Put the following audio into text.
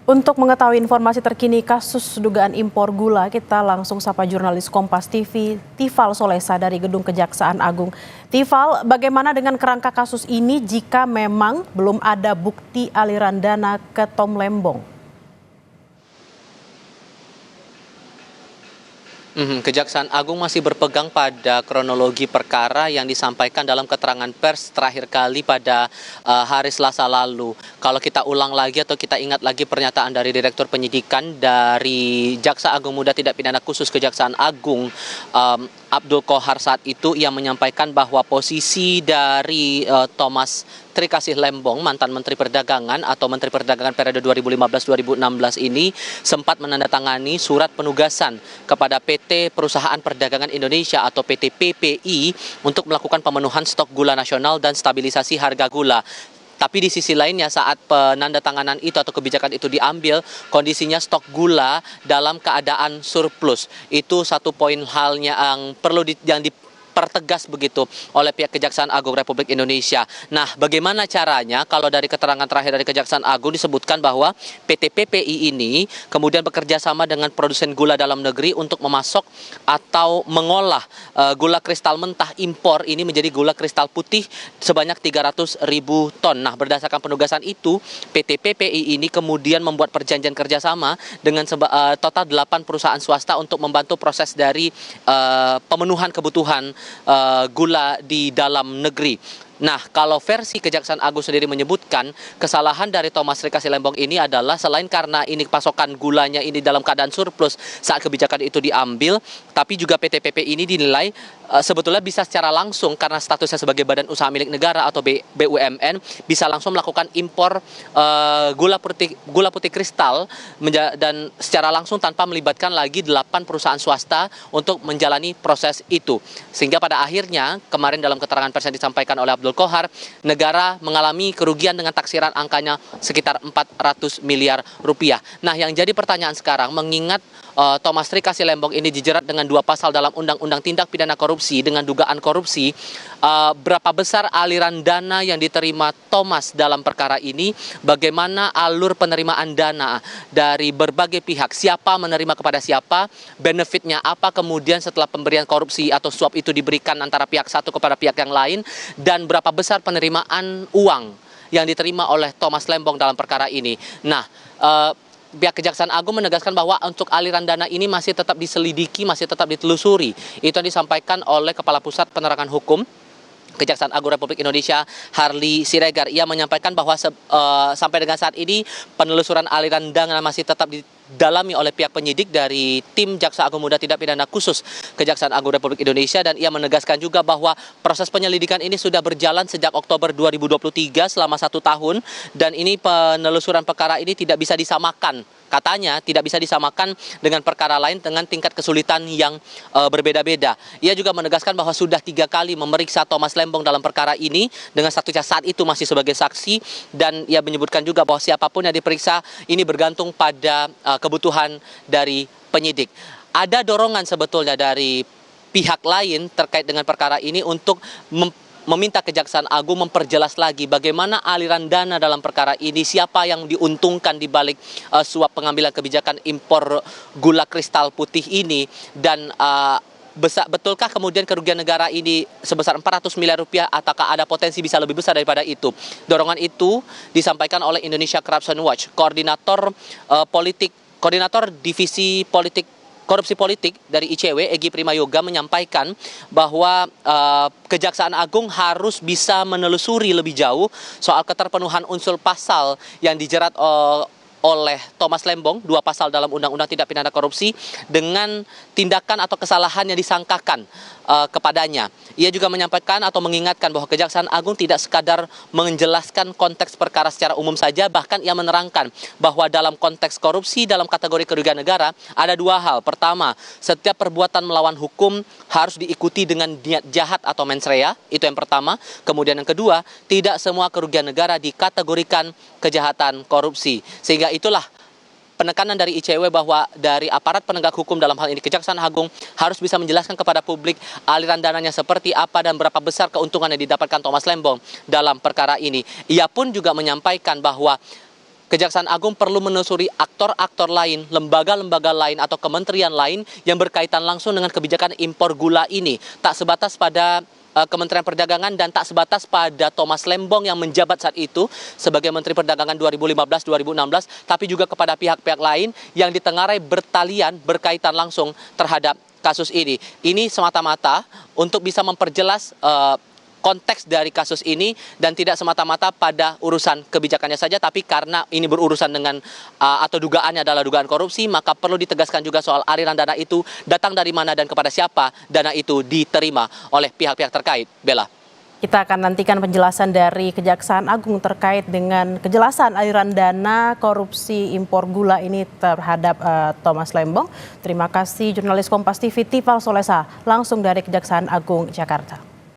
Untuk mengetahui informasi terkini kasus dugaan impor gula, kita langsung sapa jurnalis Kompas TV, Tifal Solesa dari Gedung Kejaksaan Agung. Tifal, bagaimana dengan kerangka kasus ini jika memang belum ada bukti aliran dana ke Tom Lembong? Kejaksaan Agung masih berpegang pada kronologi perkara yang disampaikan dalam keterangan pers terakhir kali pada hari Selasa lalu. Kalau kita ulang lagi atau kita ingat lagi pernyataan dari Direktur Penyidikan dari Jaksa Agung Muda Tindak Pidana Khusus Kejaksaan Agung, Abdul Qohar, saat itu ia menyampaikan bahwa posisi dari Thomas Trikasih Lembong, mantan Menteri Perdagangan atau Menteri Perdagangan periode 2015-2016 ini sempat menandatangani surat penugasan kepada PT Perusahaan Perdagangan Indonesia atau PT PPI untuk melakukan pemenuhan stok gula nasional dan stabilisasi harga gula. Tapi di sisi lainnya saat penandatanganan itu atau kebijakan itu diambil, kondisinya stok gula dalam keadaan surplus. Itu satu poin halnya yang perlu dipertegas begitu oleh pihak Kejaksaan Agung Republik Indonesia. Nah, bagaimana caranya? Kalau dari keterangan terakhir dari Kejaksaan Agung disebutkan bahwa PT PPI ini kemudian bekerja sama dengan produsen gula dalam negeri untuk memasok atau mengolah gula kristal mentah impor ini menjadi gula kristal putih sebanyak 300.000 ton. Nah, berdasarkan penugasan itu, PT PPI ini kemudian membuat perjanjian kerjasama dengan total 8 perusahaan swasta untuk membantu proses dari pemenuhan kebutuhan gula di dalam negeri. Nah, kalau versi Kejaksaan Agung sendiri menyebutkan kesalahan dari Thomas Trikasih Lembong ini adalah selain karena ini pasokan gulanya ini dalam keadaan surplus saat kebijakan itu diambil, tapi juga PT PP ini dinilai sebetulnya bisa secara langsung karena statusnya sebagai badan usaha milik negara atau BUMN bisa langsung melakukan impor gula putih kristal dan secara langsung tanpa melibatkan lagi 8 perusahaan swasta untuk menjalani proses itu. Sehingga pada akhirnya kemarin dalam keterangan pers yang disampaikan oleh Abdul Qohar, negara mengalami kerugian dengan taksiran angkanya sekitar 400 miliar rupiah. Nah, yang jadi pertanyaan sekarang, mengingat Thomas Trikasih Lembong ini dijerat dengan 2 pasal dalam Undang-Undang Tindak Pidana Korupsi dengan dugaan korupsi, berapa besar aliran dana yang diterima Thomas dalam perkara ini, bagaimana alur penerimaan dana dari berbagai pihak, siapa menerima kepada siapa, benefitnya apa kemudian setelah pemberian korupsi atau suap itu diberikan antara pihak satu kepada pihak yang lain, dan berapa besar penerimaan uang yang diterima oleh Thomas Lembong dalam perkara ini. Nah, pihak Kejaksaan Agung menegaskan bahwa untuk aliran dana ini masih tetap diselidiki, masih tetap ditelusuri. Itu yang disampaikan oleh Kepala Pusat Penerangan Hukum Kejaksaan Agung Republik Indonesia, Harli Siregar. Ia menyampaikan bahwa sampai dengan saat ini penelusuran aliran dana masih tetap didalami oleh pihak penyidik dari tim Jaksa Agung Muda Tindak Pidana Khusus Kejaksaan Agung Republik Indonesia, dan ia menegaskan juga bahwa proses penyelidikan ini sudah berjalan sejak Oktober 2023 selama 1 tahun, dan ini penelusuran perkara ini tidak bisa disamakan. Katanya tidak bisa disamakan dengan perkara lain dengan tingkat kesulitan yang berbeda-beda. Ia juga menegaskan bahwa sudah 3 kali memeriksa Thomas Lembong dalam perkara ini dengan statusnya saat itu masih sebagai saksi, dan ia menyebutkan juga bahwa siapapun yang diperiksa ini bergantung pada kebutuhan dari penyidik. Ada dorongan sebetulnya dari pihak lain terkait dengan perkara ini untuk meminta Kejaksaan Agung memperjelas lagi bagaimana aliran dana dalam perkara ini, siapa yang diuntungkan di balik suap pengambilan kebijakan impor gula kristal putih ini, dan betulkah kemudian kerugian negara ini sebesar 400 miliar rupiah ataukah ada potensi bisa lebih besar daripada itu. Dorongan itu disampaikan oleh Indonesia Corruption Watch. Koordinator Divisi Korupsi Politik dari ICW, Egy Primayoga, menyampaikan bahwa Kejaksaan Agung harus bisa menelusuri lebih jauh soal keterpenuhan unsur pasal yang dijerat oleh Thomas Lembong, 2 pasal dalam Undang-Undang Tindak Pidana Korupsi, dengan tindakan atau kesalahan yang disangkakan kepadanya. Ia juga menyampaikan atau mengingatkan bahwa Kejaksaan Agung tidak sekadar menjelaskan konteks perkara secara umum saja, bahkan ia menerangkan bahwa dalam konteks korupsi dalam kategori kerugian negara ada 2 hal. Pertama, setiap perbuatan melawan hukum harus diikuti dengan niat jahat atau mens rea, itu yang pertama. Kemudian yang kedua, tidak semua kerugian negara dikategorikan kejahatan korupsi. Sehingga itulah penekanan dari ICW bahwa dari aparat penegak hukum dalam hal ini Kejaksaan Agung harus bisa menjelaskan kepada publik aliran dananya seperti apa dan berapa besar keuntungan yang didapatkan Thomas Lembong dalam perkara ini. Ia pun juga menyampaikan bahwa Kejaksaan Agung perlu menelusuri aktor-aktor lain, lembaga-lembaga lain atau kementerian lain yang berkaitan langsung dengan kebijakan impor gula ini. Tak sebatas pada Kementerian Perdagangan dan tak sebatas pada Thomas Lembong yang menjabat saat itu sebagai Menteri Perdagangan 2015-2016, tapi juga kepada pihak-pihak lain yang ditengarai bertalian berkaitan langsung terhadap kasus ini. Ini semata-mata untuk bisa memperjelas konteks dari kasus ini dan tidak semata-mata pada urusan kebijakannya saja, tapi karena ini berurusan dengan atau dugaannya adalah dugaan korupsi, maka perlu ditegaskan juga soal aliran dana itu datang dari mana dan kepada siapa dana itu diterima oleh pihak-pihak terkait. Bella. Kita akan nantikan penjelasan dari Kejaksaan Agung terkait dengan kejelasan aliran dana korupsi impor gula ini terhadap Thomas Lembong. Terima kasih jurnalis Kompas TV Tifal Solesa langsung dari Kejaksaan Agung Jakarta.